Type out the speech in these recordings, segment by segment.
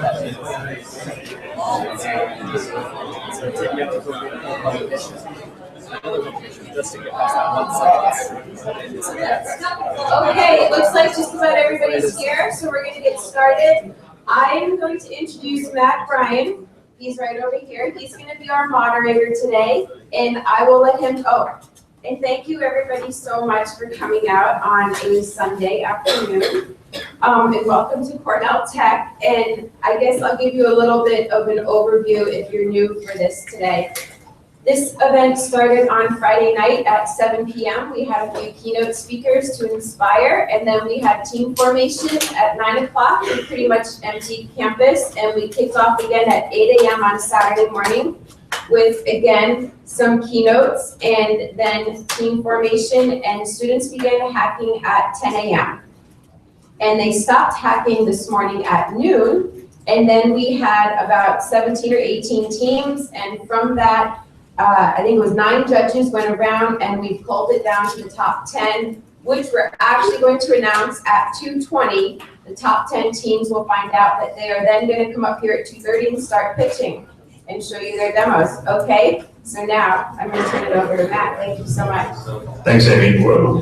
Okay, it looks like just about everybody's here, so we're going to get started. I'm going to introduce Bryan. He's right over here. He's going to be our moderator today, and I will let him go. And thank you everybody so much for coming out on a Sunday afternoon. And welcome to Cornell Tech. And I guess I'll give you a little bit of an overview if you're new for this today. This event started on Friday night at 7 p.m. We had a few keynote speakers to inspire, and then we had team formation at 9 o'clock. We pretty much emptied campus, and we kicked off again at 8 a.m. on Saturday morning with, again, some keynotes, and then team formation, and students began hacking at 10 a.m. And they stopped hacking this morning at noon, and then we had about 17 or 18 teams, and from that, I think it was 9 judges went around, and we pulled it down to the top 10, which we're actually going to announce at 2:20. The top 10 teams will find out that they are then going to come up here at 2:30 and start pitching and show you their demos. Okay, so now I'm going to turn it over to Matt. Thank you so much. Thanks, Amy. Whoa.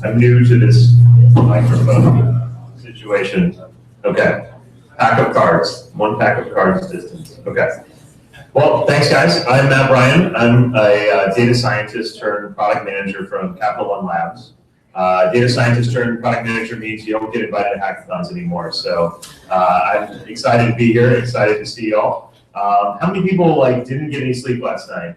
I'm new to this microphone situation. Okay, pack of cards, 1 pack of cards distance. Okay. Well, thanks guys. I'm Bryan. I'm a data scientist turned product manager from Capital One Labs. Data scientist turned product manager means you don't get invited to hackathons anymore. So I'm excited to be here, excited to see y'all. How many people didn't get any sleep last night?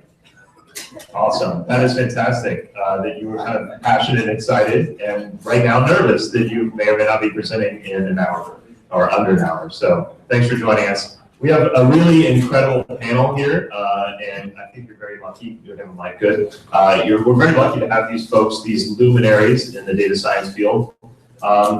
Awesome. That is fantastic that you were kind of passionate and excited, and right now nervous that you may or may not be presenting in an hour or under an hour. So thanks for joining us. We have a really incredible panel here, and I think you're very lucky. You have a mic, good. We're very lucky to have these folks, these luminaries in the data science field.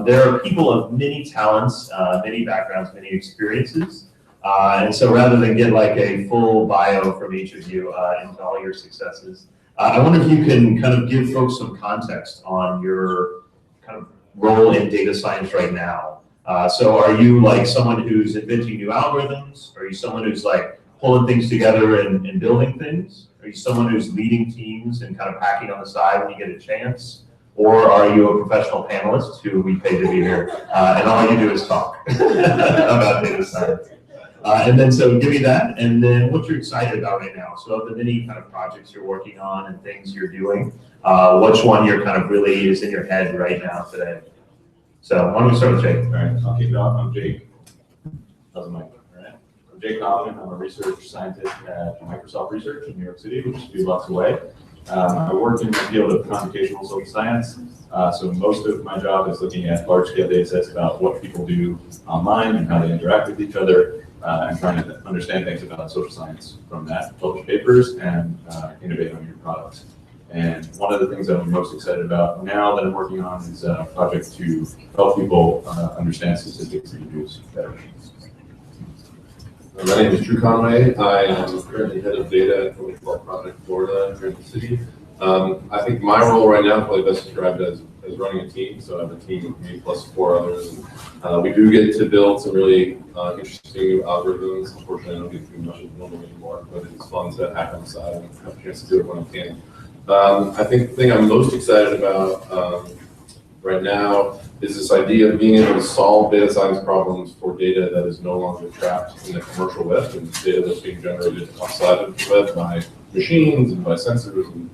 There are people of many talents, many backgrounds, many experiences. And so rather than get a full bio from each of you into all your successes, I wonder if you can kind of give folks some context on your kind of role in data science right now. So are you someone who's inventing new algorithms? Are you someone who's pulling things together and building things? Are you someone who's leading teams and kind of hacking on the side when you get a chance? Or are you a professional panelist who we pay to be here and all you do is talk about data science? And then so give me that, and then what you're excited about right now. So of the many kind of projects you're working on and things you're doing, which one you're kind of really is in your head right now today? So why don't we start with Jake? All right, I'll kick it off. I'm Jake. How's the mic? All right. I'm Jake Hofman. I'm a research scientist at Microsoft Research in New York City, which is a few blocks away. I work in the field of computational social science. So most of my job is looking at large-scale data sets about what people do online and how they interact with each other, and trying to understand things about social science from that, publish papers, and innovate on your products. And one of the things that I'm most excited about now that I'm working on is a project to help people understand statistics and use better. My name is Drew Conway. I am currently head of data at Conway-Project Florida here in the city. I think my role right now is probably best described as running a team. So I have a team of me plus 4 others. And, we do get to build some really interesting new algorithms. Unfortunately, I don't get too much of them anymore, but it's fun to hack on the side and have a chance to do it when I can. I think the thing I'm most excited about right now is this idea of being able to solve data science problems for data that is no longer trapped in the commercial web and data that's being generated outside of the web by machines and by sensors, and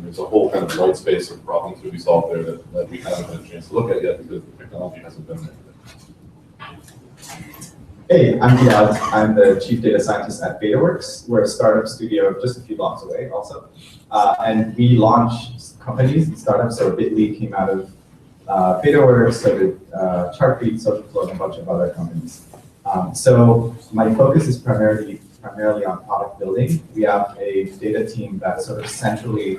there's a whole kind of white space of problems to be solved there that we haven't had a chance to look at yet because the technology hasn't been there. Hey, I'm Gilad. I'm the chief data scientist at Dataworks. We're a startup studio just a few blocks away also. And we launch companies and startups. So Bitly came out of Dataworks, so did Chartbeat, Socialflow, and a bunch of other companies. So my focus is primarily on product building. We have a data team that's sort of centrally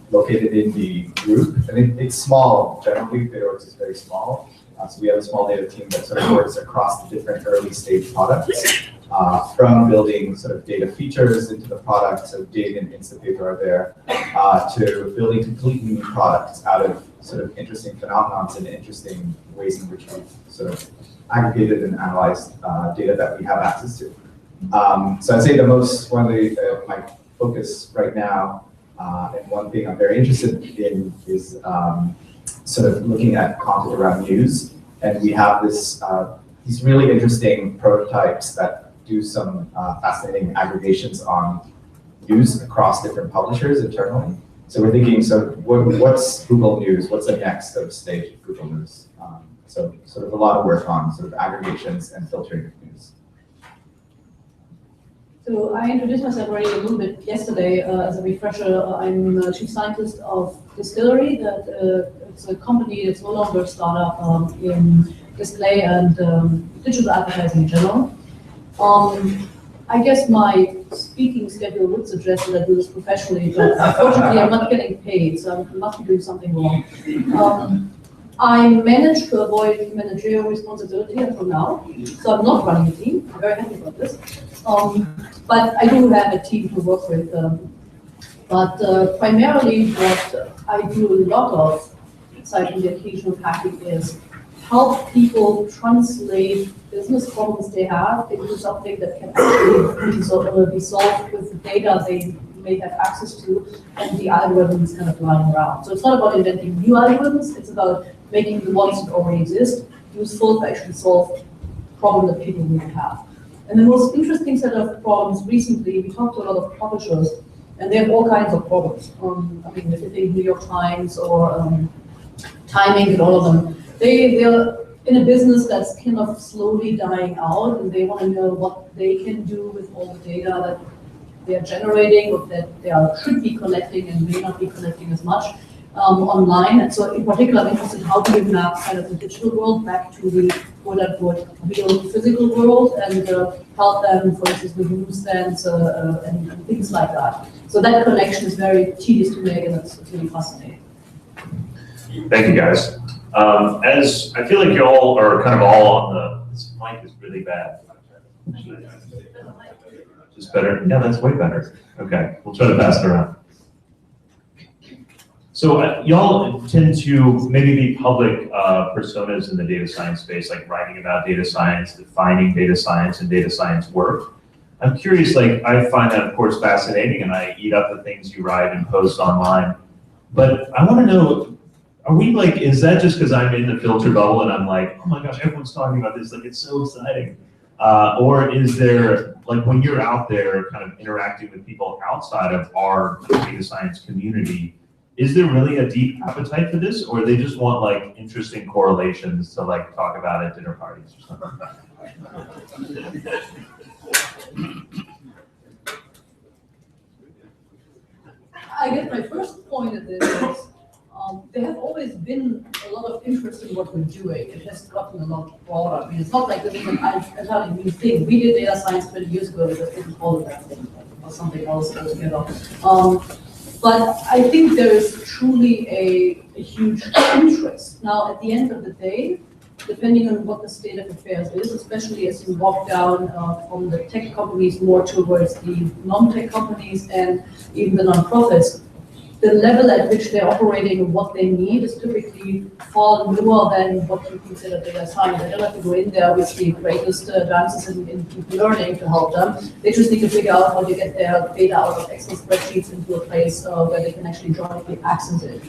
located in the group. And it's small. Generally, Dataworks is very small. So we have a small data team that sort of works across the different early stage products. from building sort of data features into the product, so Dig and Instapaper are there, to building completely new products out of sort of interesting phenomenons and interesting ways in which we've sort of aggregated and analyzed data that we have access to. So I'd say one of the, my focus right now, and one thing I'm very interested in is sort of looking at content around news. And we have these really interesting prototypes that do some fascinating aggregations on news across different publishers internally. So we're thinking, so what's Google News? What's the next sort of stage of Google News? So sort of a lot of work on sort of aggregations and filtering of news. So I introduced myself already a little bit yesterday as a refresher. I'm Chief Scientist of Distillery. It's a company that's no longer a startup in display and digital advertising in general. I guess my speaking schedule would suggest that I do this professionally, but unfortunately I'm not getting paid, so I must be doing something wrong. I managed to avoid managerial responsibility until now, so I'm not running a team. I'm very happy about this. But I do have a team to work with. But primarily what I do a lot of, aside from the occasional hacking, is help people translate business problems they have into something that can actually be solved with the data they may have access to and the algorithms kind of lying around. So it's not about inventing new algorithms, it's about making the ones that already exist useful to actually solve problems that people really have. And the most interesting set of problems recently, we talked to a lot of publishers, and they have all kinds of problems. I mean, if you think New York Times or Timing and all of them, they're in a business that's kind of slowly dying out, and they want to know what they can do with all the data that they are generating, or that they should be collecting and may not be collecting as much online. And so in particular, I'm interested in how do you map kind of the digital world back to the quote-unquote real physical world and help them, for instance, with newsstands and things like that. So that connection is very tedious to make, and it's really fascinating. Thank you, guys. As I feel like you all are kind of all on this mic is really bad. Just better? Yeah, that's way better. Okay, we'll try to pass it around. So y'all tend to maybe be public personas in the data science space, like writing about data science, defining data science and data science work. I'm curious, like I find that of course fascinating, and I eat up the things you write and post online. But I want to know, are we like, is that just because I'm in the filter bubble and I'm like, oh my gosh, everyone's talking about this, like it's so exciting? Or is there, like when you're out there kind of interacting with people outside of our data science community, is there really a deep appetite for this, or they just want like interesting correlations to like talk about at dinner parties or something? I guess my first point of this is there have always been a lot of interest in what we're doing. It has gotten a lot broader. I mean, it's not like this is an entirely new thing. We did data science 20 years ago, we just didn't call it that thing, or something else altogether. But I think there is truly a huge interest. Now, at the end of the day, depending on what the state of affairs is, especially as you walk down from the tech companies more towards the non-tech companies and even the non-profits, the level at which they're operating and what they need is typically far lower than what you consider data science. They don't have to go in there with the greatest advances in deep learning to help them. They just need to figure out how to get their data out of Excel spreadsheets into a place where they can actually jointly access it.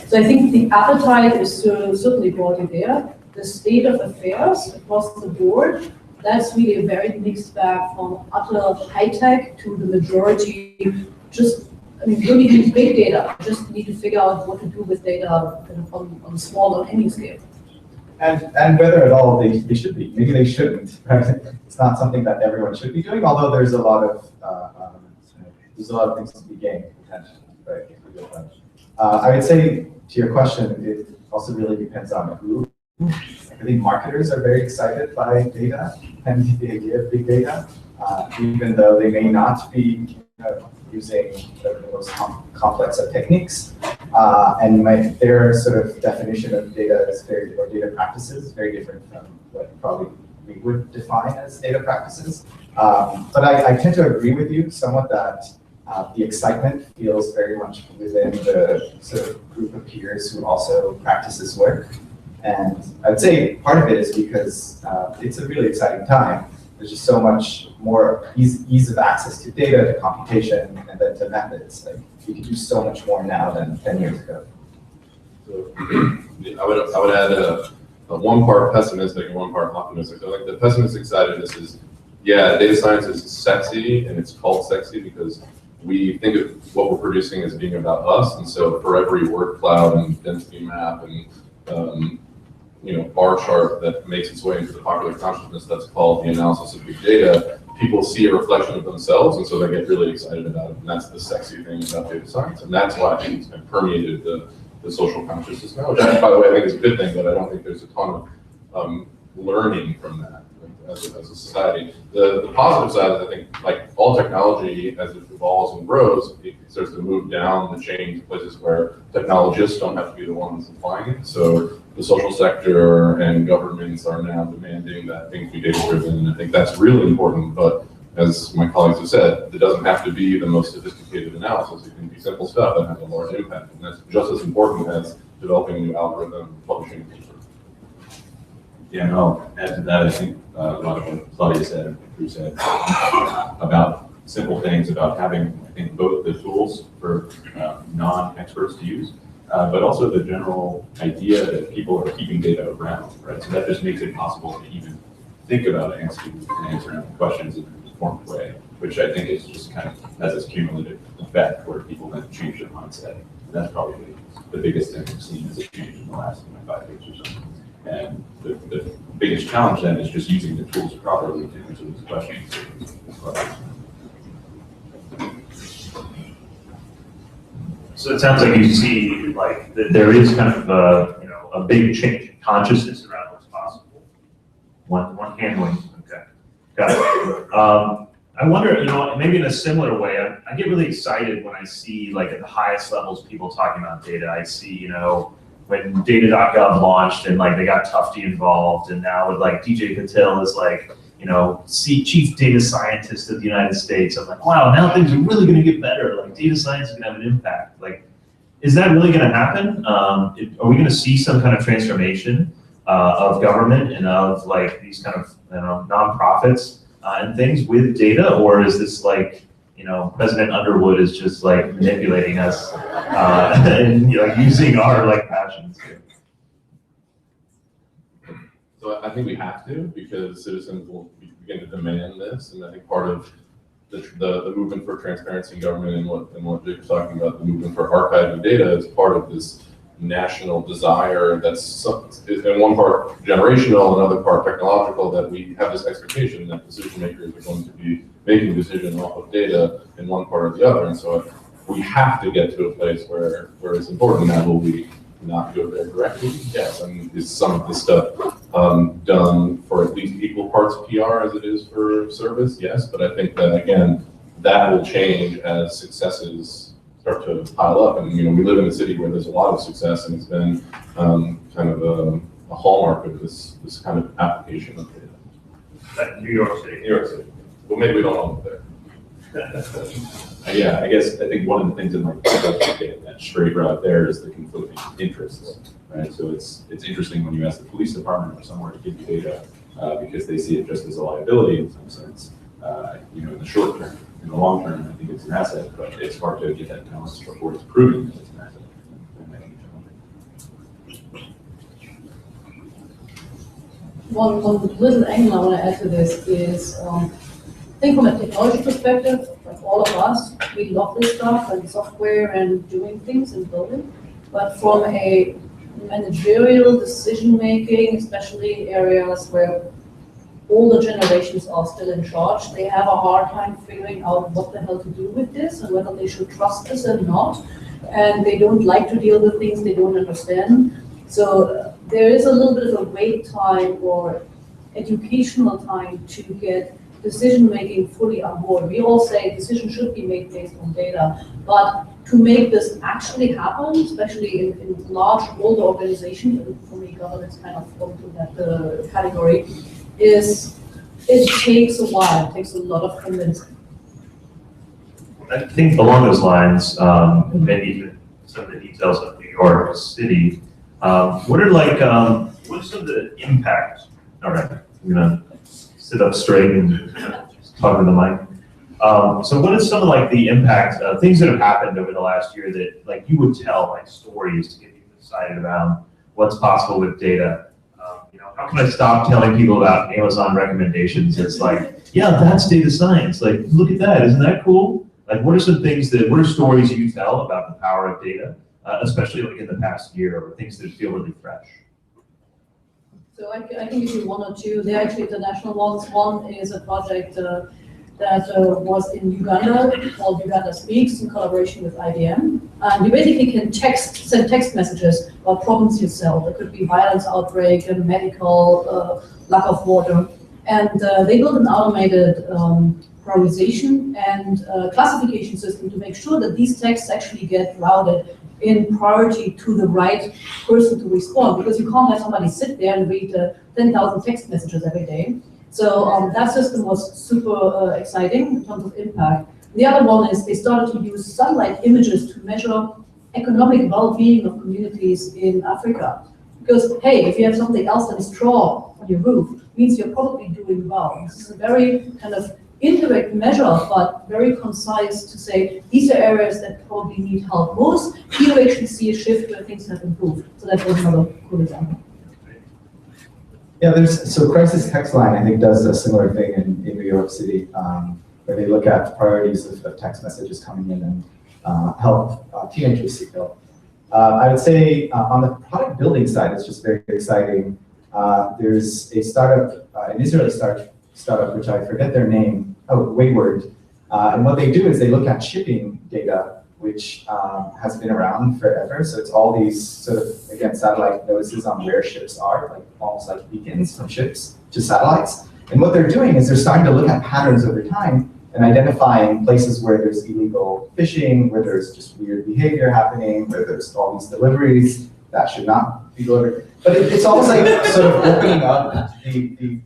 So I think the appetite is certainly broadly there. The state of affairs across the board, that's really a very mixed bag from utter high tech to the majority just, I mean, really use big data. You just need to figure out what to do with data kind of on small or any scale. And whether at all they should be. Maybe they shouldn't. Right? It's not something that everyone should be doing, although there's a lot of things to be gained potentially. Right? I would say to your question, it also really depends on who. I think marketers are very excited by data and the idea of big data, even though they may not be using the most complex of techniques. And their sort of definition of data is or data practices is very different from what probably we would define as data practices. But I tend to agree with you somewhat that the excitement feels very much within the sort of group of peers who also practice this work. And I'd say part of it is because it's a really exciting time. There's just so much more ease of access to data, to computation, and then to methods. Like, we can do so much more now than 10 years ago. So, I would add a one part pessimistic and one part optimistic. So like the pessimistic side of this is, yeah, data science is sexy, and it's called sexy because we think of what we're producing as being about us. And so for every word cloud and density map and bar chart that makes its way into the popular consciousness that's called the analysis of big data, people see a reflection of themselves, and so they get really excited about it. And that's the sexy thing about data science. And that's why I think it's been permeated the social consciousness now, which, by the way, I think is a good thing, but I don't think there's a ton of learning from that as a society. The positive side is, I think, like all technology, as it evolves and grows, it starts to move down the chain to places where technologists don't have to be the ones applying it. So the social sector and governments are now demanding that things be data-driven, and I think that's really important. But as my colleagues have said, it doesn't have to be the most sophisticated analysis. It can be simple stuff that has a large impact, and that's just as important as developing a new algorithm, publishing a paper. Yeah, and I'll add to that. I think a lot of what Claudia said and Drew said about simple things, about having, I think, both the tools for non-experts to use, but also the general idea that people are keeping data around, right? So that just makes it possible to even think about answering questions in an informed way, which I think is just kind of has this cumulative effect where people then change their mindset. And that's probably the biggest thing we've seen as a change in the last 5 years or so. And the biggest challenge then is just using the tools properly to answer these questions. So it sounds like you see like that there is kind of a big change in consciousness around what's possible. One handling. Okay, got it. I wonder, maybe in a similar way, I get really excited when I see like at the highest levels people talking about data. I see, when data.gov launched and like they got Tufte involved, and now with like DJ Patel is like, chief data scientist of the United States. I'm like, wow, now things are really going to get better. Like data science is going to have an impact. Like, is that really going to happen? Are we going to see some kind of transformation of government and of like these kind of nonprofits and things with data, or is this like, President Underwood is just like manipulating us and using our like passions? So I think we have to, because citizens will begin to demand this, and I think part of the movement for transparency in government and what Jake was talking about, the movement for archiving data, is part of this national desire that's in one part generational, another part technological, that we have this expectation that decision makers are going to be making decisions off of data in one part or the other. And so we have to get to a place where it's important. Now, will we not go there directly? Yes. I mean, is some of this stuff done for at least equal parts PR as it is for service? Yes. But I think that, again, that will change as successes start to pile up. And, we live in a city where there's a lot of success, and it's been kind of a hallmark of this kind of application of data. New York City. New York City. Well, maybe we don't all live there. Yeah, I think one of the things that might get that straight route there is the conflicting interests, right? So it's interesting when you ask the police department or somewhere to give you data because they see it just as a liability in some sense, in the short term. In the long term, I think it's an asset, but it's hard to get that balance before it's proven that it's an asset. One little angle I want to add to this is, I think from a technology perspective, like all of us, we love this stuff and software and doing things and building. But from a managerial decision-making, especially areas where older generations are still in charge, they have a hard time figuring out what the hell to do with this and whether they should trust this or not. And they don't like to deal with things they don't understand. So there is a little bit of a wait time or educational time to get decision-making fully on board. We all say decisions should be made based on data, but to make this actually happen, especially in large, older organizations, and for me, governance kind of fall into that category, is it takes a while, it takes a lot of convincing. I think along those lines, maybe even some of the details of New York City, what are what's some of the impact? All right, I'm gonna sit up straight and talk to the mic. So what is some of the impact, things that have happened over the last year that you would tell stories to get people excited about what's possible with data? How can I stop telling people about Amazon recommendations? It's yeah, that's data science. Look at that, isn't that cool? What are some things what are stories you tell about the power of data, especially in the past year, or things that feel really fresh? So I can give you one or two. They're actually international ones. One is a project that was in Uganda called Uganda Speaks in collaboration with IBM. And you basically can send text messages about problems you solve. It could be violence outbreak, medical, lack of water. And they built an automated prioritization and classification system to make sure that these texts actually get routed in priority to the right person to respond, because you can't have somebody sit there and read 10,000 text messages every day. So that system was super exciting in terms of impact. The other one is they started to use satellite images to measure economic well-being of communities in Africa. Because, hey, if you have something else than straw on your roof, it means you're probably doing well. This is a very kind of indirect measure, but very concise to say, these are areas that probably need help most. Here we actually see a shift where things have improved. So that was another cool example. Yeah, so Crisis Text Line, I think, does a similar thing in New York City, where they look at priorities of text messages coming in and help teenagers seek help. I would say on the product building side, it's just very exciting. There's a startup, an Israeli startup, which I forget their name, Wayward. And what they do is they look at shipping data, which has been around forever. So it's all these sort of, again, satellite notices on where ships are, almost like beacons from ships to satellites. And what they're doing is they're starting to look at patterns over time and identifying places where there's illegal fishing, where there's just weird behavior happening, where there's all these deliveries that should not be delivered. But it's almost like sort of opening up the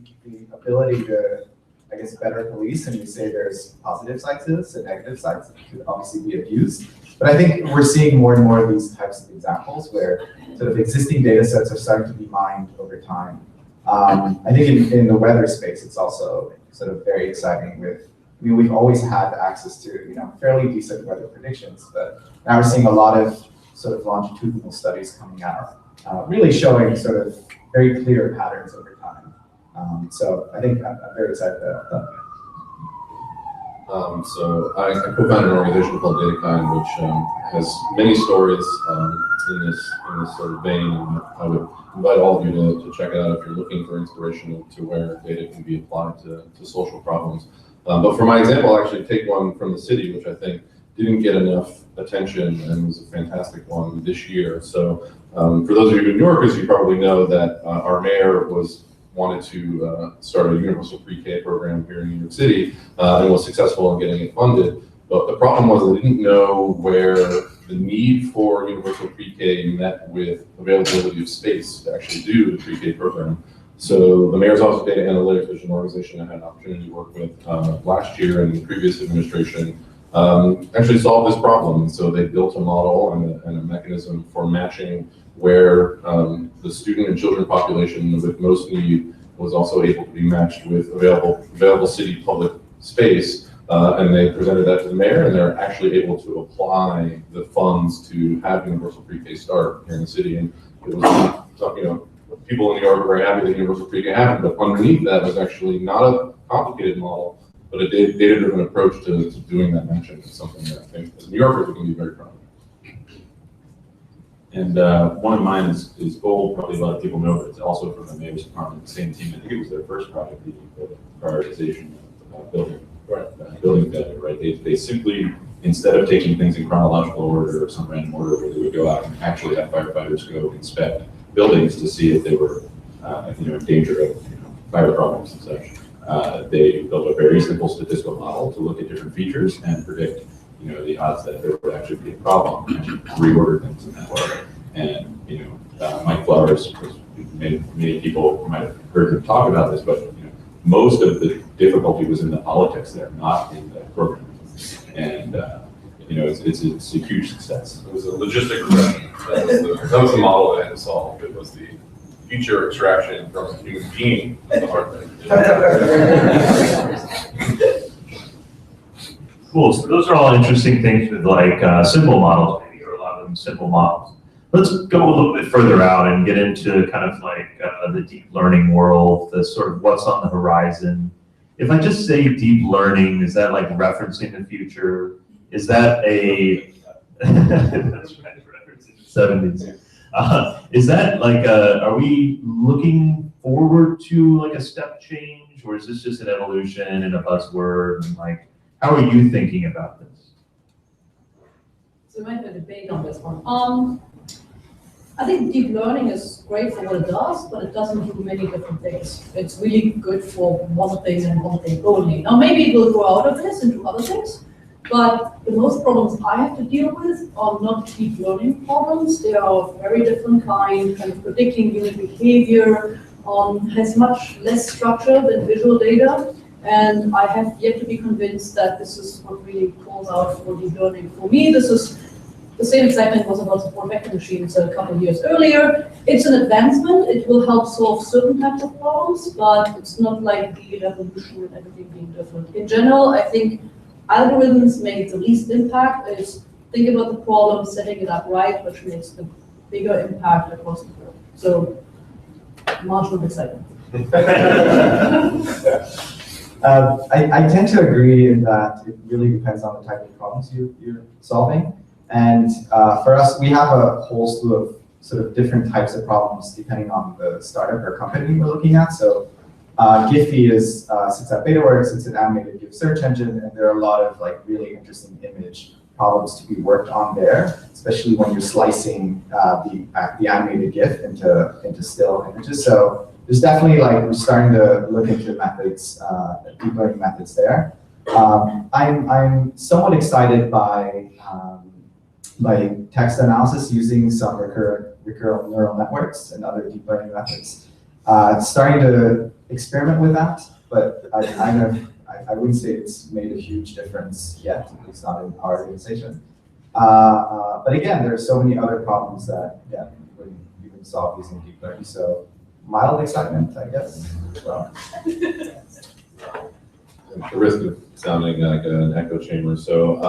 ability to, I guess, better police, and you say there's positive sides to this and negative sides that could obviously be abused. But I think we're seeing more and more of these types of examples where sort of existing data sets are starting to be mined over time. I think in the weather space, it's also sort of very exciting we've always had access to fairly decent weather predictions, but now we're seeing a lot of sort of longitudinal studies coming out, really showing sort of very clear patterns over time. So I think I'm very excited about that. So I co-founded an organization called DataKind, which has many stories in this sort of vein. And I would invite all of you to check it out if you're looking for inspiration to where data can be applied to social problems. But for my example, I'll actually take one from the city, which I think didn't get enough attention and was a fantastic one this year. So for those of you New Yorkers, you probably know that our mayor wanted to start a universal pre-K program here in New York City and was successful in getting it funded. But the problem was they didn't know where the need for universal pre-K met with availability of space to actually do the pre-K program. So the Mayor's Office of Data Analytics, which is an organization I had an opportunity to work with last year in the previous administration, actually solved this problem. And so they built a model and a mechanism for matching where the student and children population with most need was also able to be matched with available city public space. And they presented that to the mayor, and they're actually able to apply the funds to have universal pre-K start here in the city. And it was, people in New York were very happy that universal pre-K happened, but underneath that was actually not a complicated model, but a data-driven approach to doing that matching. It's something that I think as New Yorkers we can be very proud of. And one of mine is gold. Probably a lot of people know, but it's also from the mayor's department, the same team. I think it was their first project, the prioritization of building data, right? They simply, instead of taking things in chronological order or some random order, where they would go out and actually have firefighters go inspect buildings to see if they were in danger of fire problems and such. They built a very simple statistical model to look at different features and predict the odds that there would actually be a problem and reorder things in that way. And Mike Flowers, many people might have heard him talk about this, but most of the difficulty was in the politics there, not in the program. And it's a huge success. It was a logistic regression. That was the model that I had to solve. It was the feature extraction from a human being. The hard thing. Cool. So those are all interesting things with like simple models, maybe, or a lot of them simple models. Let's go a little bit further out and get into kind of like the deep learning world, the sort of what's on the horizon. If I just say deep learning, is that like referencing the future? Is that a, that's right, referencing the 70s. Is that like, are we looking forward to like a step change, or is this just an evolution and a buzzword? And like, how are you thinking about this? So we might have a debate on this one. I think deep learning is great for what it does, but it doesn't do many different things. It's really good for one thing and one thing only. Now maybe it will grow out of this and do other things, but the most problems I have to deal with are not deep learning problems. They are very different kind of predicting human behavior, has much less structure than visual data. And I have yet to be convinced that this is what really calls out for deep learning. For me, this is the same excitement was about support vector machines a couple of years earlier. It's an advancement. It will help solve certain types of problems, but it's not like the revolution and everything being different. In general, I think algorithms make the least impact. Is think about the problem, setting it up right, which makes the bigger impact across the board. So, marginal excitement. I tend to agree in that it really depends on the type of problems you're solving. And for us, we have a whole slew of sort of different types of problems depending on the startup or company we're looking at. So Giphy sits at Betaworks. It's an animated GIF search engine, and there are a lot of like really interesting image problems to be worked on there, especially when you're slicing the animated GIF into still images. So there's definitely like we're starting to look into methods, deep learning methods there. I'm somewhat excited by text analysis using some recurrent neural networks and other deep learning methods. Starting to experiment with that, but I wouldn't say it's made a huge difference yet, at least not in our organization. But again, there are so many other problems that you can solve using deep learning. So mild excitement, I guess, as well. At the risk of sounding like an echo chamber. So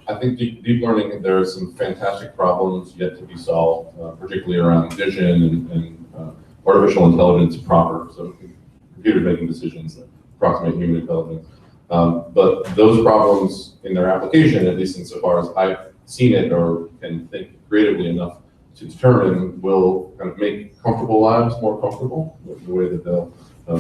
I think deep learning, there are some fantastic problems yet to be solved, particularly around vision and artificial intelligence proper. So computers making decisions that approximate human intelligence. But those problems in their application, at least insofar as I've seen it or can think creatively enough to determine, will kind of make comfortable lives more comfortable with the way that they'll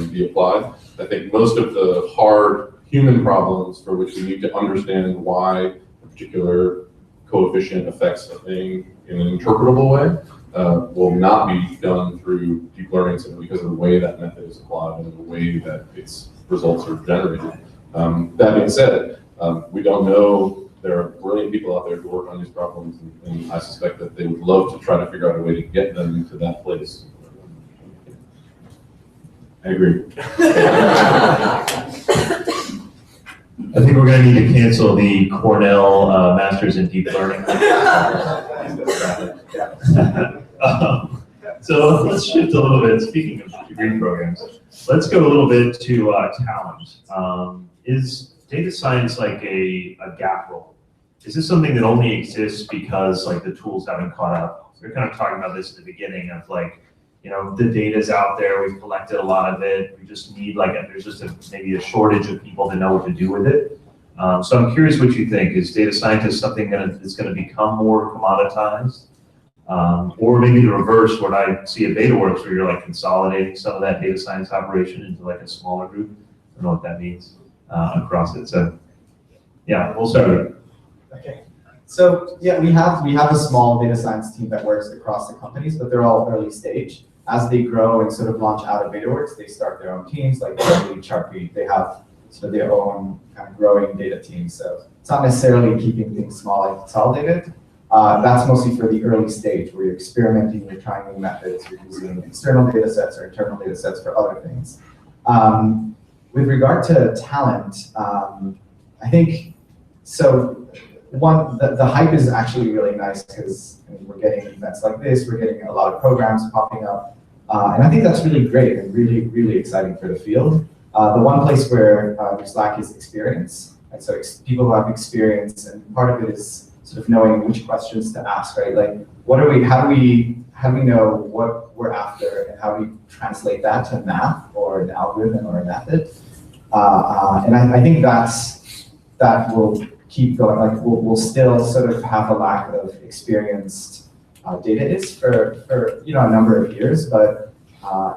be applied. I think most of the hard human problems for which we need to understand why a particular coefficient affects a thing in an interpretable way will not be done through deep learning simply because of the way that method is applied and the way that its results are generated. That being said, we don't know. There are brilliant people out there who work on these problems, and I suspect that they would love to try to figure out a way to get them to that place. I agree. I think we're going to need to cancel the Cornell Masters in Deep Learning. So let's shift a little bit. Speaking of degree programs, let's go a little bit to talent. Is data science like a gap role? Is this something that only exists because like the tools haven't caught up? We were kind of talking about this at the beginning of like, you know, the data's out there, we've collected a lot of it, we just need like, there's just maybe a shortage of people to know what to do with it. So I'm curious what you think. Is data scientist something that's going to become more commoditized? Or maybe the reverse, what I see at Betaworks, where you're like consolidating some of that data science operation into like a smaller group. I don't know what that means across it. So yeah, we'll start with it. Okay. So yeah, we have a small data science team that works across the companies, but they're all early stage. As they grow and sort of launch out of Betaworks, they start their own teams, like Chartbeat. They have sort of their own kind of growing data teams. So it's not necessarily keeping things small and consolidated. That's mostly for the early stage where you're experimenting, you're trying new methods, you're using external data sets or internal data sets for other things. With regard to talent, I think, so one, the hype is actually really nice because we're getting events like this, we're getting a lot of programs popping up, and I think that's really great and really, really exciting for the field. The one place where there's lack is experience, and so people who have experience, and part of it is sort of knowing which questions to ask, right? Like, how do we know what we're after, and how do we translate that to math or an algorithm or a method? And I think that will keep going. Like, we'll still sort of have a lack of experienced dataists for a number of years, but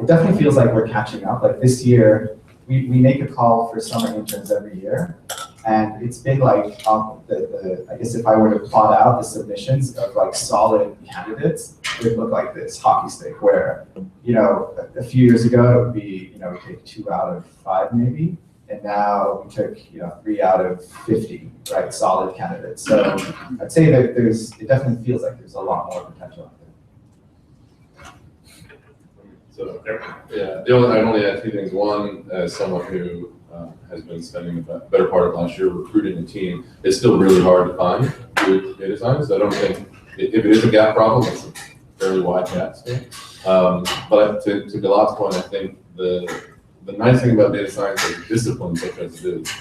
it definitely feels like we're catching up. Like this year, we make a call for summer interns every year, and it's been like I guess if I were to plot out the submissions of like solid candidates, it would look like this hockey stick where a few years ago it would be we take 2 out of 5 maybe. And now we took 3 out of 50, right, solid candidates. So I'd say that it definitely feels like there's a lot more potential out there. So yeah, I'd only add 2 things. One, as someone who has been spending the better part of last year recruiting a team, it's still really hard to find good data science. I don't think if it is a gap problem, it's a fairly wide gap still. But to Gilad's point, I think the nice thing about data science as a discipline such as it is,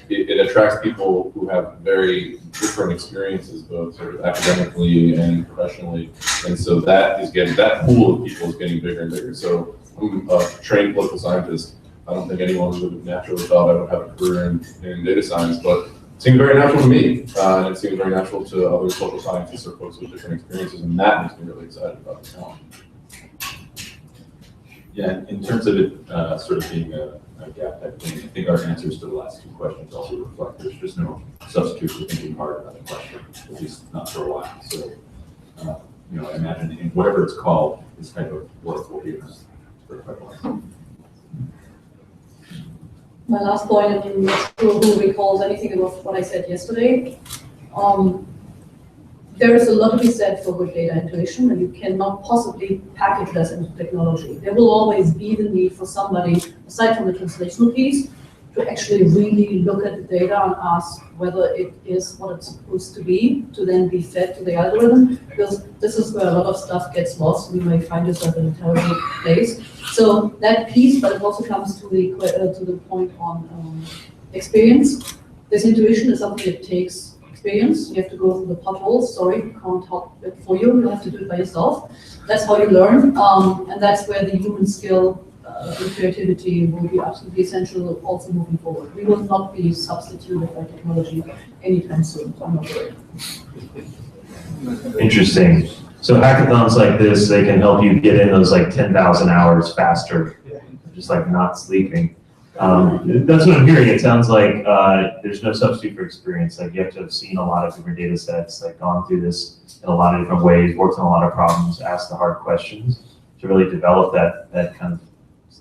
it attracts people who have very different experiences, both sort of academically and professionally. And so that pool of people is getting bigger and bigger. So I'm a trained political scientist. I don't think anyone would have naturally thought I would have a career in data science, but it seemed very natural to me. And it seemed very natural to other social scientists or folks with different experiences. And that makes me really excited about the challenge. Yeah, in terms of it sort of being a gap type thing, I think our answers to the last 2 questions also reflect there's just no substitute for thinking hard about the question, at least not for a while. So, I imagine in whatever it's called, this type of work will be for quite a while. My last point, who recalls anything about what I said yesterday, there is a lot to be said for good data intuition, and you cannot possibly package that into technology. There will always be the need for somebody, aside from the translational piece, to actually really look at the data and ask whether it is what it's supposed to be, to then be fed to the algorithm, because this is where a lot of stuff gets lost, and you may find yourself in a terrible place. So that piece, but it also comes to the point on experience. This intuition is something that takes experience. You have to go through the potholes. Sorry, can't help it for you. You have to do it by yourself. That's how you learn, and that's where the human skill and creativity will be absolutely essential also moving forward. We will not be substituted by technology anytime soon. I'm not worried. Interesting. So hackathons like this, they can help you get in those like 10,000 hours faster, just like not sleeping. That's what I'm hearing. It sounds like there's no substitute for experience. Like you have to have seen a lot of different data sets, like gone through this in a lot of different ways, worked on a lot of problems, asked the hard questions to really develop that kind of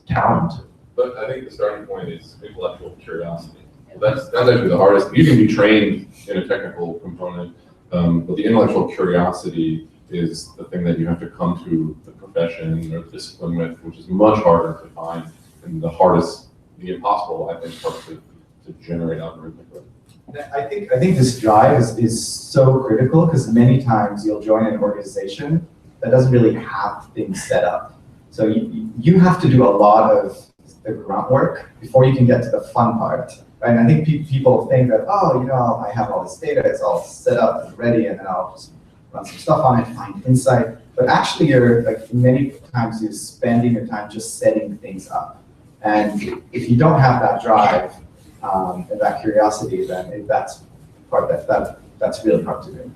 talent. But I think the starting point is intellectual curiosity. That's actually the hardest. You can be trained in a technical component, but the intellectual curiosity is the thing that you have to come to the profession or the discipline with, which is much harder to find and the impossible, I think, part to generate algorithmically. I think this drive is so critical because many times you'll join an organization that doesn't really have things set up. So you have to do a lot of the groundwork before you can get to the fun part. Right? And I think people think that, I have all this data, it's all set up and ready, and then I'll just run some stuff on it, find insight. But actually, many times you're spending your time just setting things up. And if you don't have that drive and that curiosity, then that's part that's really hard to do.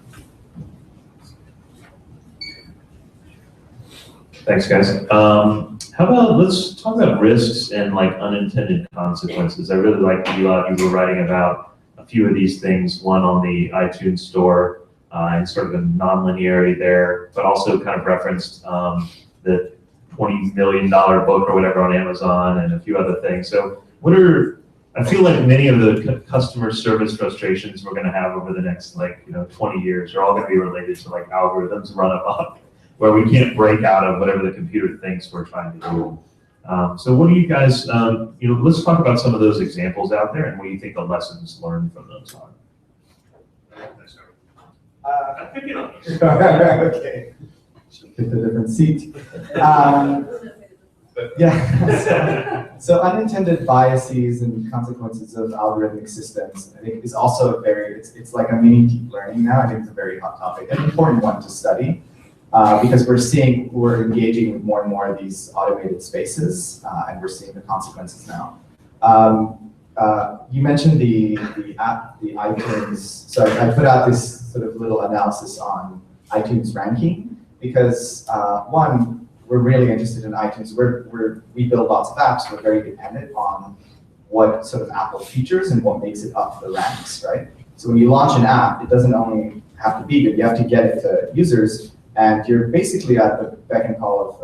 Thanks, guys. How about let's talk about risks and like unintended consequences. I really like Gilad, you were writing about a few of these things. One on the iTunes store and sort of a non-linearity there, but also kind of referenced the $20 million book or whatever on Amazon and a few other things. So I feel like many of the customer service frustrations we're going to have over the next 20 years are all going to be related to like algorithms run amok, where we can't break out of whatever the computer thinks we're trying to do. So what do you guys, let's talk about some of those examples out there and what do you think the lessons learned from those are? Okay. Should pick a different seat. Yeah. So unintended biases and consequences of algorithmic systems, I think, is also a very, it's like a mini deep learning now. I think it's a very hot topic, an important one to study, because we're engaging with more and more of these automated spaces, and we're seeing the consequences now. You mentioned the iTunes. So I put out this sort of little analysis on iTunes ranking because one, we're really interested in iTunes. We build lots of apps. We're very dependent on what sort of Apple features and what makes it up the ranks, right? So when you launch an app, it doesn't only have to be good. You have to get it to users, and you're basically at the beck and call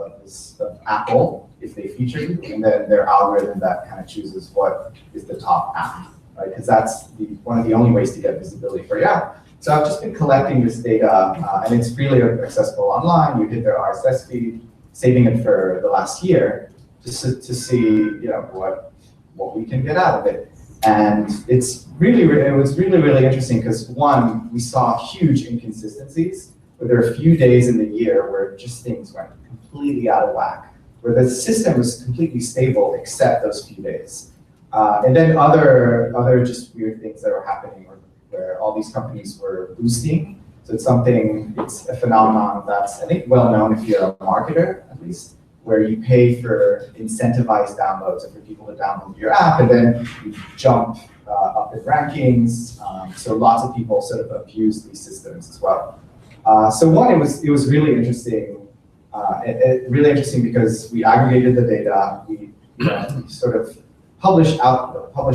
of Apple if they feature you, and then their algorithm that kind of chooses what is the top app, right? Because that's one of the only ways to get visibility for your app. So I've just been collecting this data, and it's freely accessible online. You hit their RSS feed, saving it for the last year, just to see what we can get out of it. And it was really interesting because one, we saw huge inconsistencies, where there are a few days in the year where just things went completely out of whack, where the system was completely stable except those few days. And then other just weird things that were happening where all these companies were boosting. So it's a phenomenon that's, I think, well known if you're a marketer, at least, where you pay for incentivized downloads and for people to download your app, and then you jump up in rankings. So lots of people sort of abuse these systems as well. So one, it was really interesting. Really interesting because we aggregated the data. We sort of published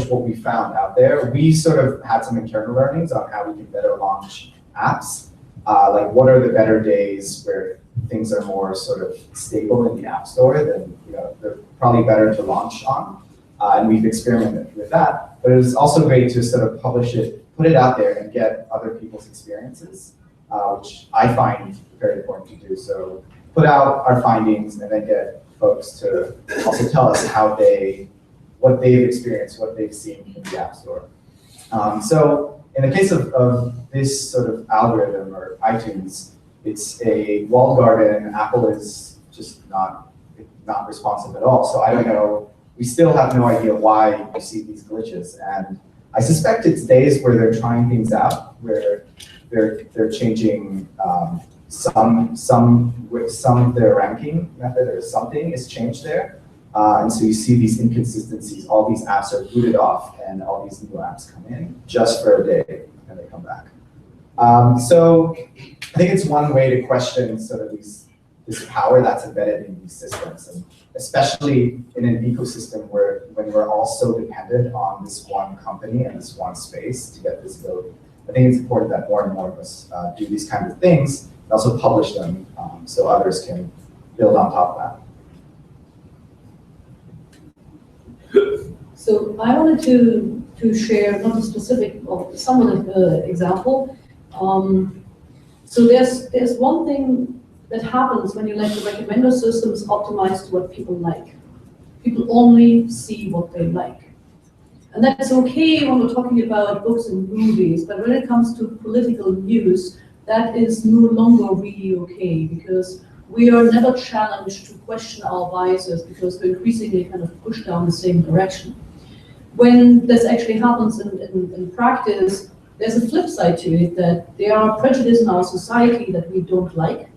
what we found out there. We sort of had some internal learnings on how we can better launch apps, like what are the better days where things are more sort of stable in the App Store, then they're probably better to launch on, and we've experimented with that. But it was also great to sort of publish it, put it out there, and get other people's experiences, which I find very important to do. So put out our findings and then get folks to also tell us what they've experienced, what they've seen in the App Store. So in the case of this sort of algorithm or iTunes, it's a walled garden. Apple is just not responsive at all. So I don't know. We still have no idea why you see these glitches. And I suspect it's days where they're trying things out, where they're changing some of their ranking method or something is changed there. And so you see these inconsistencies. All these apps are booted off, and all these new apps come in just for a day, and they come back. So I think it's one way to question sort of this power that's embedded in these systems, and especially in an ecosystem when we're all so dependent on this one company and this one space to get visibility. I think it's important that more and more of us do these kinds of things and also publish them so others can build on top of that. So I wanted to share not a specific, or somewhat of example. So there's one thing that happens when you let the recommender systems optimize to what people like. People only see what they like. And that's okay when we're talking about books and movies, but when it comes to political news, that is no longer really okay, because we are never challenged to question our biases because we're increasingly kind of pushed down the same direction. When this actually happens in practice, there's a flip side to it, that there are prejudices in our society that we don't like,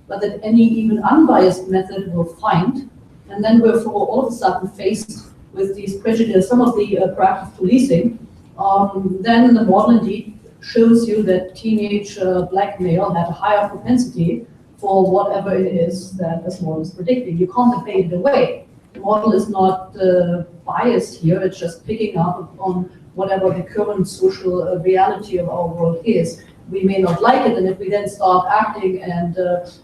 but that any even unbiased method will find. And then we're all of a sudden faced with these prejudices, some of the proactive policing. Then the model indeed shows you that teenage black male have a higher propensity for whatever it is that this model is predicting. You can't debate it away. The model is not biased here, it's just picking up on whatever the current social reality of our world is. We may not like it, and if we then start acting and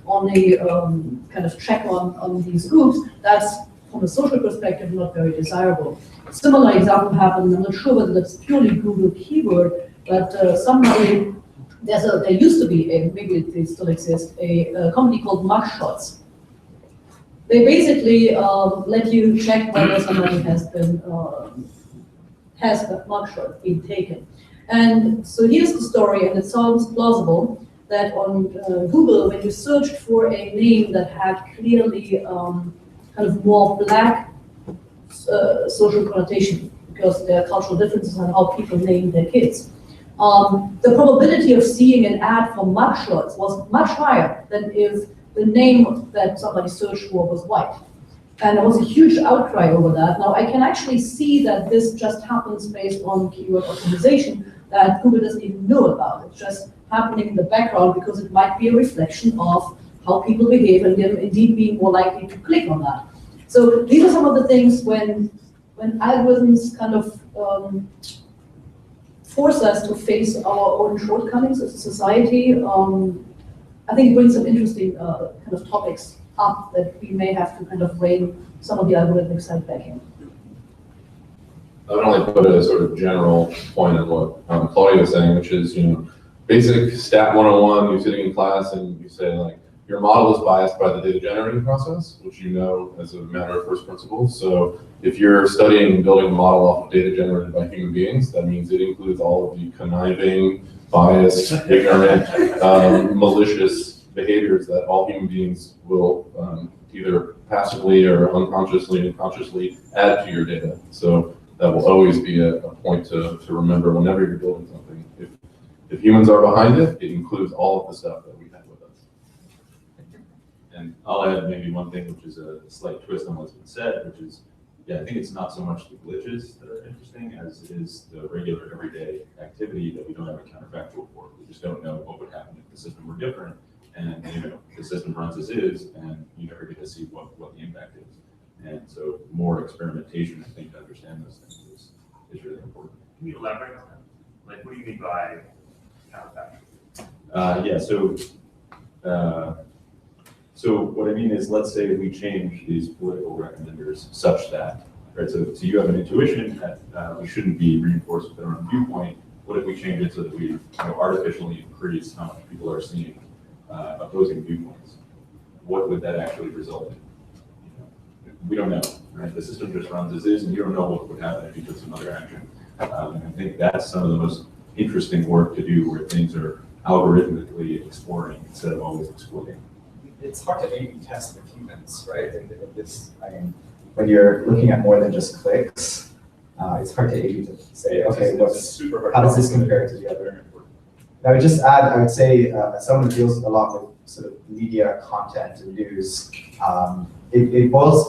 only kind of check on these groups, that's, from a social perspective, not very desirable. A similar example happened, I'm not sure whether that's purely Google keyword, but somebody, there used to be, maybe they still exist, a company called Mugshots. they basically let you check whether somebody has been has a mugshot been taken. And so here's the story, and it sounds plausible that on Google, when you searched for a name that had clearly kind of more black social connotation, because there are cultural differences on how people name their kids, the probability of seeing an ad for mugshots was much higher than if the name that somebody searched for was white. And there was a huge outcry over that. Now, I can actually see that this just happens based on keyword optimization that Google doesn't even know about. It's just happening in the background because it might be a reflection of how people behave and them indeed being more likely to click on that. So these are some of the things when algorithms kind of force us to face our own shortcomings as a society. I think it brings some interesting kind of topics up that we may have to kind of rein some of the algorithmic side back in. I would only put a sort of general point on what Claudia was saying, which is, basic stat 101, you're sitting in class and you say, like, your model is biased by the data generating process, which you know as a matter of first principles. So if you're studying and building a model off of data generated by human beings, that means it includes all of the conniving, biased, ignorant, malicious behaviors that all human beings will either passively or unconsciously and consciously add to your data. So that will always be a point to remember whenever you're building something. If humans are behind it, it includes all of the stuff that we have with us. And I'll add maybe one thing, which is a slight twist on what's been said, which is, I think it's not so much the glitches that are interesting as it is the regular everyday activity that we don't have a counterfactual for. We just don't know what would happen if the system were different. And the system runs as is, and you never get to see what the impact is. And so more experimentation, I think, to understand those things is really important. Can you elaborate on that? Like, what do you mean by counterfactual? So what I mean is, let's say we change these political recommenders such that, right? So you have an intuition that we shouldn't be reinforced with our own viewpoint. What if we change it so that we artificially increase how much people are seeing opposing viewpoints? What would that actually result in? We don't know, right? The system just runs as is, and you don't know what would happen if you took some other action. And I think that's some of the most interesting work to do, where things are algorithmically exploring instead of always exploiting. It's hard to A/B test with humans, right? When you're looking at more than just clicks, it's hard to A/B say, okay, how does this compare to the other? I would just add, I would say, as someone who deals a lot with sort of media content and news, it boils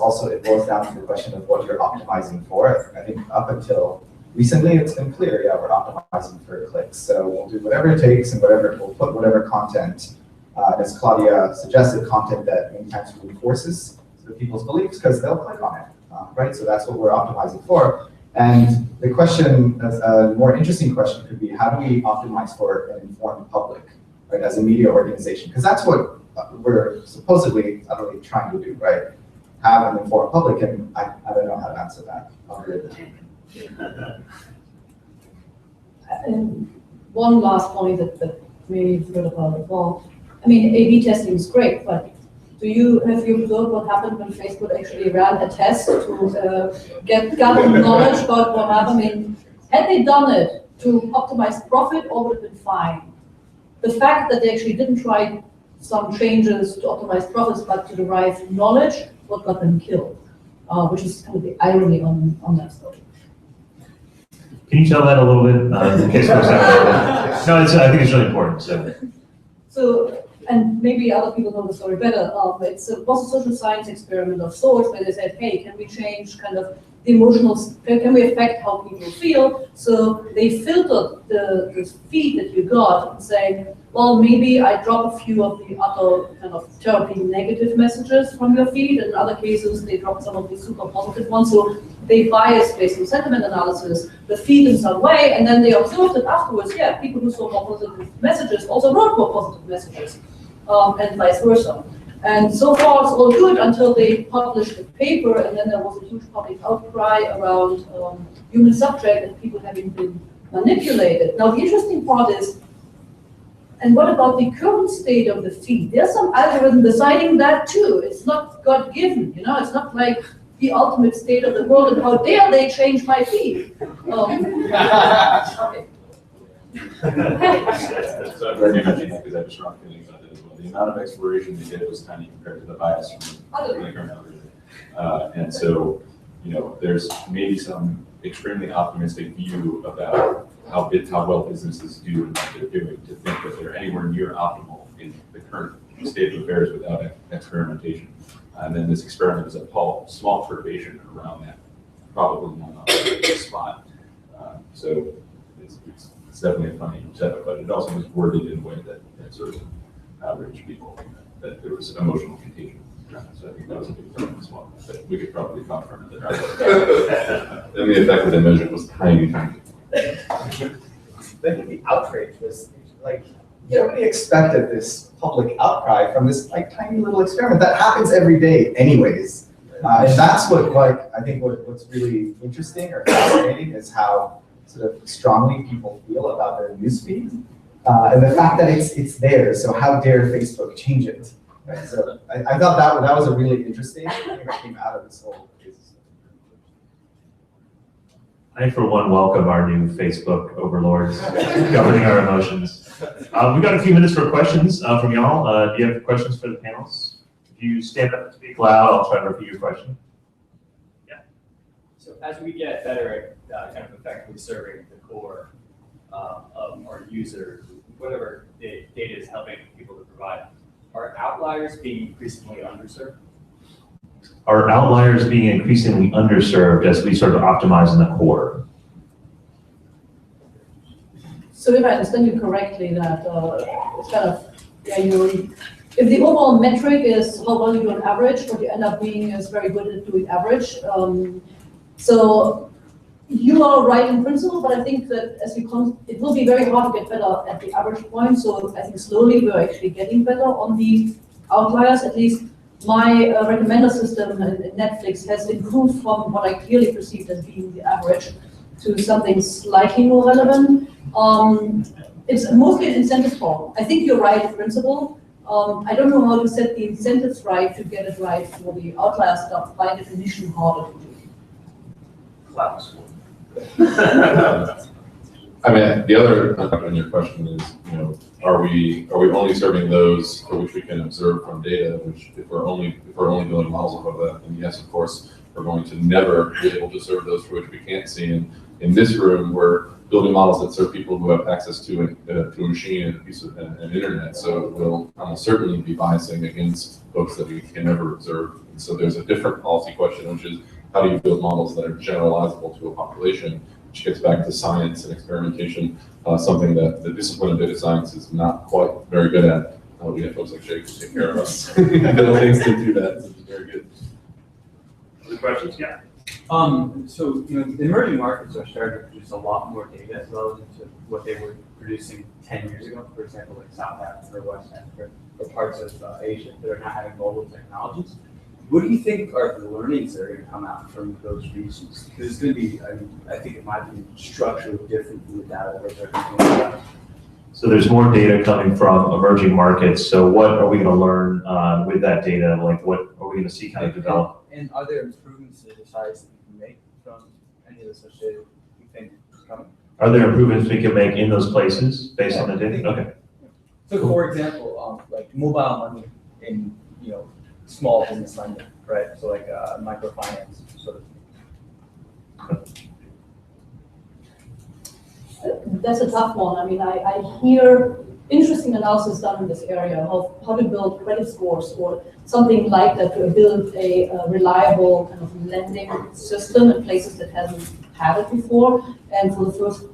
down to the question of what you're optimizing for. I think up until recently, it's been clear, yeah, we're optimizing for clicks. So we'll do whatever it takes and we'll put whatever content, as Claudia suggested, content that many times reinforces sort of people's beliefs because they'll click on it, right? So that's what we're optimizing for. And the question, a more interesting question could be, how do we optimize for an informed public, right, as a media organization? Because that's what we're supposedly, trying to do, right? Have an informed public, and I don't know how to answer that. And one last point that maybe you've heard about as well. I mean, A/B testing is great, but have you observed what happened when Facebook actually ran a test to gather knowledge about what happened? I mean, had they done it to optimize profit, all would have been fine. The fact that they actually didn't try some changes to optimize profits, but to derive knowledge, what got them killed, which is kind of the irony on that story. Can you tell that a little bit? In case folks haven't. No, I think it's really important. So, and maybe other people know the story better. It was a social science experiment of sorts where they said, hey, can we change kind of the emotional, can we affect how people feel? So they filtered the feed that you got and saying, well, maybe I drop a few of the other kind of terribly negative messages from your feed. And in other cases, they drop some of the super positive ones. So they bias based on sentiment analysis, the feed in some way, and then they observed that afterwards, yeah, people who saw more positive messages also wrote more positive messages, and vice versa. And so far it's all good until they published a paper, and then there was a huge public outcry around human subject and people having been manipulated. Now the interesting part is, And what about the current state of the feed? There's some algorithm deciding that too. It's not God-given, you know, it's not like the ultimate state of the world, and how dare they change my feed? Okay. So I'm glad you mentioned that, because I have a strong feeling about it as well. The amount of exploration they did was tiny compared to the bias from the current algorithm. And so, you know, there's maybe some extremely optimistic view about how well businesses do and what they're doing, to think that they're anywhere near optimal in the current state of affairs without experimentation. And then this experiment is a small perturbation around that, probably not on the spot. So it's definitely a funny setup, but it also was worded in a way that sort of outraged people, that there was emotional contagion. So I think that was a big thing as well. But we could probably confirm that. And the effect that they measured was tiny. The outrage was like, nobody expected this public outcry from this like tiny little experiment that happens every day anyways. And that's what, like, I think what's really interesting or fascinating is how sort of strongly people feel about their newsfeed, and the fact that it's there. So how dare Facebook change it? Right? So I thought that was a really interesting thing that came out of this whole case. I, for one, welcome our new Facebook overlords governing our emotions. We've got a few minutes for questions from y'all. Do you have questions for the panelists? If you stand up and speak loud, I'll try to repeat your question. Yeah. So as we get better at kind of effectively serving the core of our users, whatever the data is helping people to provide, are outliers being increasingly underserved? Are outliers being increasingly underserved as we sort of optimize in the core? So if I understand you correctly, that it's kind of, yeah, if the overall metric is how well you do on average, what you end up being is very good at doing average. So you are right in principle, but I think that as it will be very hard to get better at the average point. So I think slowly we're actually getting better on the outliers. At least my recommender system in Netflix has improved from what I clearly perceived as being the average to something slightly more relevant. It's mostly an incentive form. I think you're right in principle. I don't know how to set the incentives right to get it right for the outlier stuff. By definition, harder to do. I mean, the other part on your question is, you know, are we only serving those for which we can observe from data? Which, if we're only building models of that, then yes, of course, we're going to never be able to serve those for which we can't see. And in this room, we're building models that serve people who have access to a machine and a piece of an internet. So we'll almost certainly be biasing against folks that we can never observe. And so there's a different policy question, which is, how do you build models that are generalizable to a population, which gets back to science and experimentation, something that the discipline of data science is not quite very good at. We have folks like Jake to take care of us. Things to do that, which is very good. Other questions? Yeah. So, you know, the emerging markets are starting to produce a lot more data relative to what they were producing 10 years ago. For example, like South Africa or West Africa or parts of Asia that are not having mobile technologies. What do you think are the learnings that are going to come out from those regions? Because it's going to be, I think it might be structurally different from the data that they're going to. So there's more data coming from emerging markets. So what are we going to learn with that data? Like, what are we going to see kind of develop? And are there improvements to the size that we can make from any of the such data you think is coming? Are there improvements we can make in those places based on the data? Okay. So, for example, like mobile money in, you know, small business lending, right? So like microfinance sort of thing. That's a tough one. I mean, I hear interesting analysis done in this area of how to build credit scores or something like that, to build a reliable kind of lending system in places that hasn't had it before. And for the first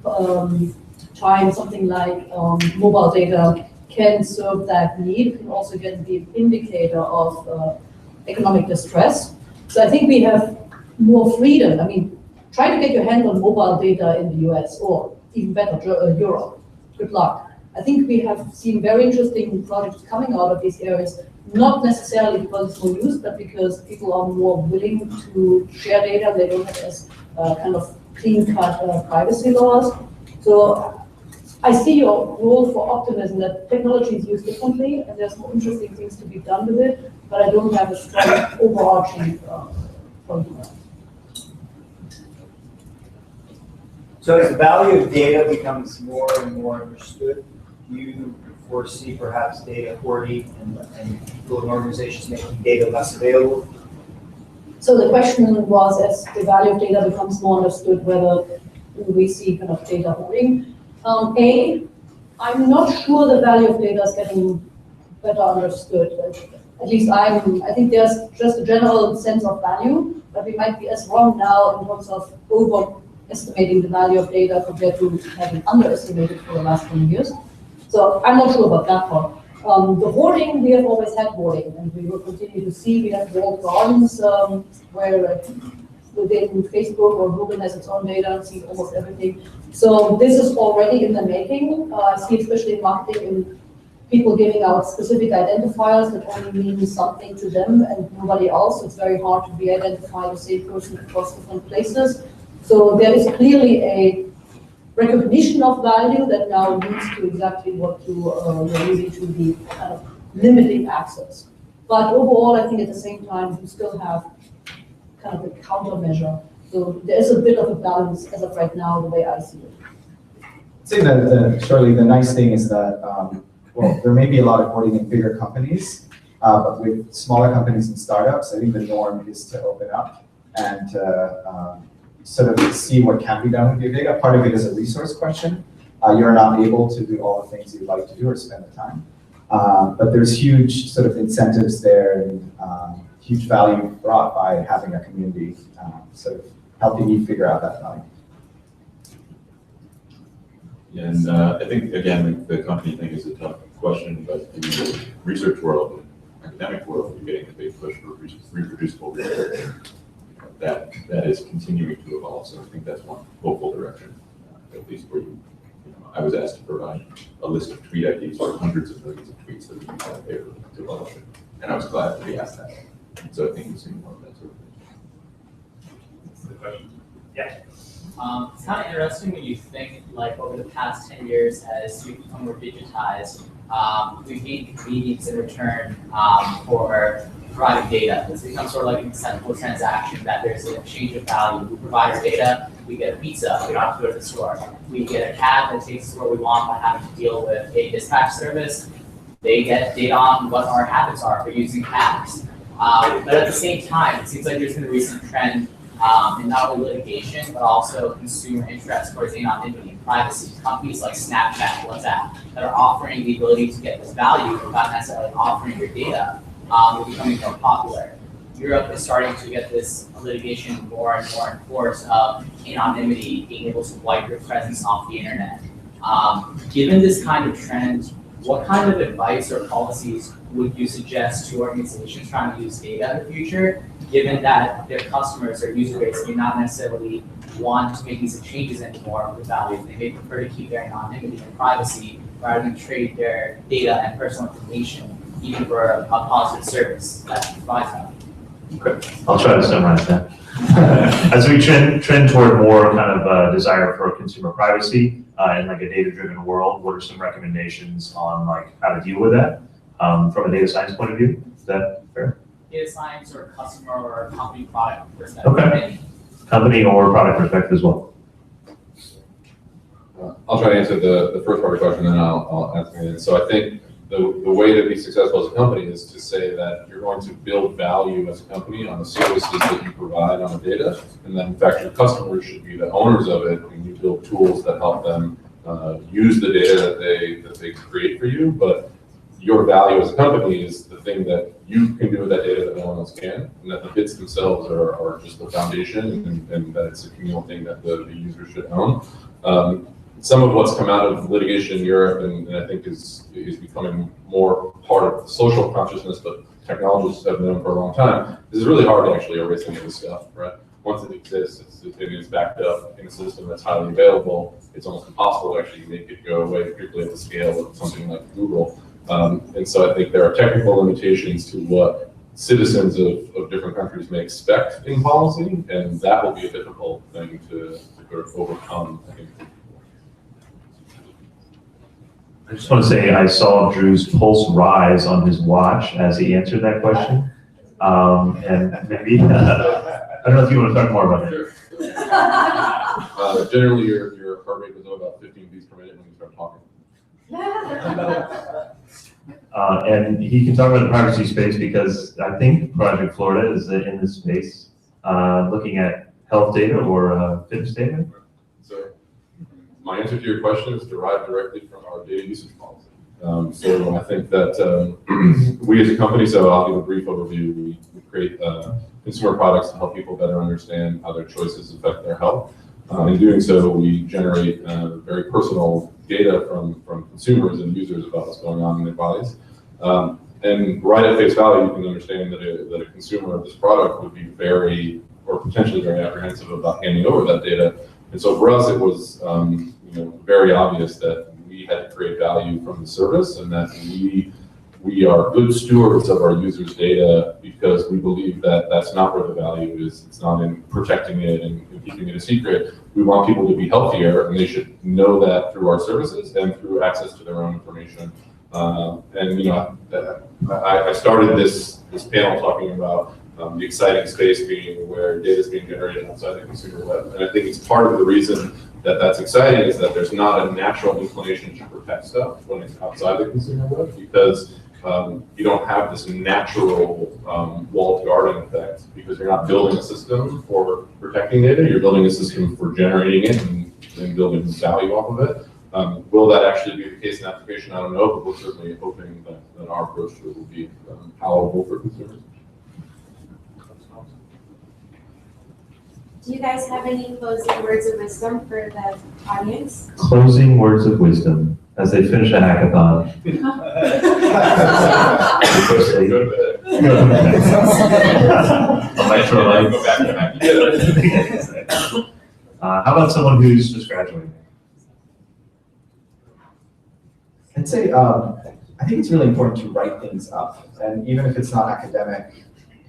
time, something like mobile data can serve that need. It can also be an indicator of economic distress. So I think we have more freedom. I mean, try to get your hand on mobile data in the US or even better, Europe. Good luck. I think we have seen very interesting projects coming out of these areas, not necessarily because it's more used, but because people are more willing to share data. They don't have as kind of clean-cut privacy laws. So I see your role for optimism that technology is used differently and there's more interesting things to be done with it, but I don't have a strong overarching point of that. So as the value of data becomes more and more understood, do you foresee perhaps data hoarding and people in organizations making data less available? So the question was, as the value of data becomes more understood, whether we see kind of data hoarding. I'm not sure the value of data is getting better understood. At least I think there's just a general sense of value, but we might be as wrong now in terms of overestimating the value of data compared to having underestimated for the last 20 years. So I'm not sure about that part. The hoarding, we have always had hoarding, and we will continue to see. We have walled gardens where within Facebook or Google has its own data and sees almost everything. So this is already in the making. I see especially in marketing in people giving out specific identifiers that only mean something to them and nobody else. It's very hard to re-identify the same person across different places. So there is clearly a recognition of value that now leads to exactly what you're alluding to, the kind of limiting access. But overall, I think at the same time, you still have kind of a countermeasure. So there is a bit of a balance as of right now, the way I see it. I'd say that, Shirley, the nice thing is that, well, there may be a lot of hoarding in bigger companies, but with smaller companies and startups, I think the norm is to open up and sort of see what can be done with your data. Part of it is a resource question. You're not able to do all the things you'd like to do or spend the time. But there's huge sort of incentives there and huge value brought by having a community sort of helping you figure out that value. And I think, again, the company thing is a tough question, but in the research world, academic world, you're getting a big push for reproducible research. That is continuing to evolve, so I think that's one hopeful direction, at least where I was asked to provide a list of tweet IDs for hundreds of millions of tweets that we have there to develop it, and I was glad to be asked that. So I think we're seeing more of that sort of thing. Question? Yeah. It's kind of interesting when you think, like, over the past 10 years, as we've become more digitized, we've gained convenience in return for providing data. It's become sort of like an acceptable transaction that there's an exchange of value. We provide our data, we get a pizza, we don't have to go to the store. We get a cab that takes us where we want by having to deal with a dispatch service. They get data on what our habits are for using cabs. But at the same time, it seems like there's been a recent trend in not only litigation, but also consumer interest towards anonymity and privacy. Companies like Snapchat, WhatsApp, that are offering the ability to get this value without necessarily offering your data, are becoming more popular. Europe is starting to get this litigation more and more enforced of anonymity, being able to wipe your presence off the internet. Given this kind of trend, what kind of advice or policies would you suggest to organizations trying to use data in the future, given that their customers or user base may not necessarily want to make these exchanges anymore with value? They may prefer to keep their anonymity and privacy rather than trade their data and personal information, even for a positive service that provides value. Okay, I'll try to summarize that. As we trend toward more kind of desire for consumer privacy in like a data-driven world, what are some recommendations on like how to deal with that from a data science point of view? Is that fair? Data science or customer or company product perspective. Okay. Company or product perspective as well. I'll try to answer the first part of the question, and then I'll answer it. So I think the way to be successful as a company is to say that you're going to build value as a company on the services that you provide on the data, and then in fact your customers should be the owners of it, and you build tools that help them use the data that they create for you. But your value as a company is the thing that you can do with that data that no one else can, and that the bits themselves are just the foundation, and that it's a communal thing that the user should own. Some of what's come out of litigation in Europe, and I think is becoming more part of the social consciousness, but technologists have known for a long time, this is really hard to actually erase any of this stuff, right? Once it exists, it's backed up in a system that's highly available. It's almost impossible to actually make it go away, particularly at the scale of something like Google. And so I think there are technical limitations to what citizens of different countries may expect in policy, and that will be a difficult thing to sort of overcome, I think. I just want to say I saw Drew's pulse rise on his watch as he answered that question. And maybe, I don't know if you want to talk more about it. Generally, your heart rate goes up about 15 beats per minute when you start talking. And he can talk about the privacy space because I think Project Florida is in this space, looking at health data or fitness data. So my answer to your question is derived directly from our data usage policy. So I think that we as a company, so I'll give a brief overview, we create consumer products to help people better understand how their choices affect their health. In doing so, we generate very personal data from consumers and users about what's going on in their bodies. And right at face value, you can understand that a consumer of this product would be very, or potentially very apprehensive about handing over that data. And so for us, it was very obvious that we had to create value from the service, and that we are good stewards of our users' data because we believe that that's not where the value is. It's not in protecting it and keeping it a secret. We want people to be healthier, and they should know that through our services and through access to their own information. I started this panel talking about the exciting space being where data is being generated outside the consumer web. And I think it's part of the reason that that's exciting is that there's not a natural inclination to protect stuff when it's outside the consumer web, because you don't have this natural walled garden effect, because you're not building a system for protecting data, you're building a system for generating it and building value off of it. Will that actually be the case in application? I don't know, but we're certainly hoping that our approach to it will be palatable for consumers. Do you guys have any closing words of wisdom for the audience? Closing words of wisdom as they finish a hackathon. How about someone who's just graduating? I'd say, I think it's really important to write things up. And even if it's not academic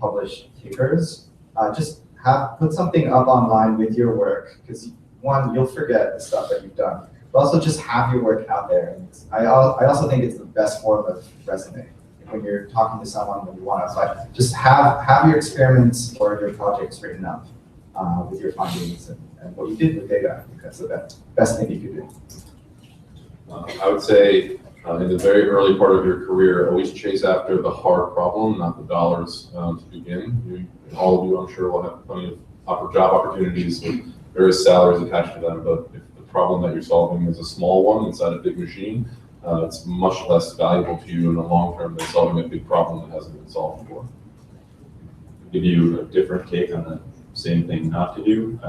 published papers, just put something up online with your work, because one, you'll forget the stuff that you've done, but also just have your work out there. And I also think it's the best form of resume. When you're talking to someone, when you want to apply, just have your experiments or your projects written up with your findings and what you did with data. I think that's the best thing you could do. I would say in the very early part of your career, always chase after the hard problem, not the dollars to begin. All of you, I'm sure, will have plenty of job opportunities with various salaries attached to them, but if the problem that you're solving is a small one inside a big machine, it's much less valuable to you in the long term than solving a big problem that hasn't been solved before. I'll give you a different take on the same thing not to do.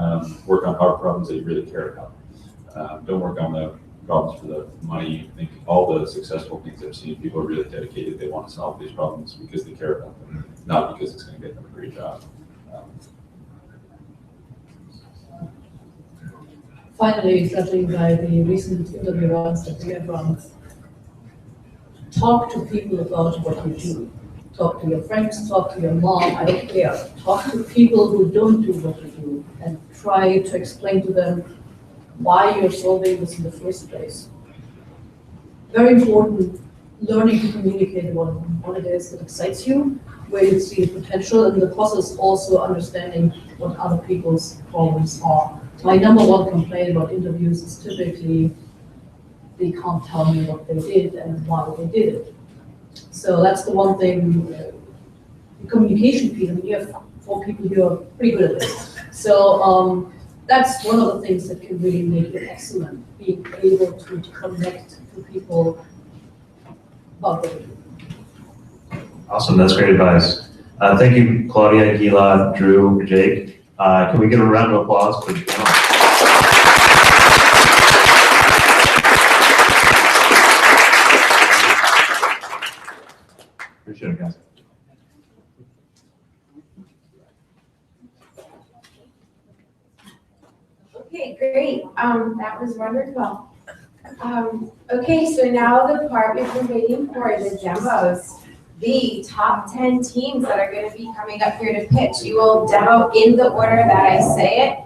Work on hard problems that you really care about. Don't work on the problems for the money. I think all the successful things I've seen, people are really dedicated. They want to solve these problems because they care about them, not because it's going to get them a great job. Finally, judging by the recent interview rounds that we have run, talk to people about what you do. Talk to your friends, talk to your mom, I don't care. Talk to people who don't do what you do and try to explain to them why you're solving this in the first place. Very important, learning to communicate what it is that excites you, where you see the potential, and in the process also understanding what other people's problems are. My number one complaint about interviews is typically they can't tell me what they did and why they did it. So that's the one thing, the communication piece. I mean, you have 4 people who are pretty good at this. So that's one of the things that can really make it excellent, being able to connect to people about what they do. Awesome, that's great advice. Thank you, Claudia, Gilad, Drew, Jake. Can we give a round of applause, please? Appreciate it, guys. Okay, great. That was wonderful. Okay, so now the part we've been waiting for, the demos. The top 10 teams that are going to be coming up here to pitch. You will demo in the order that I say it.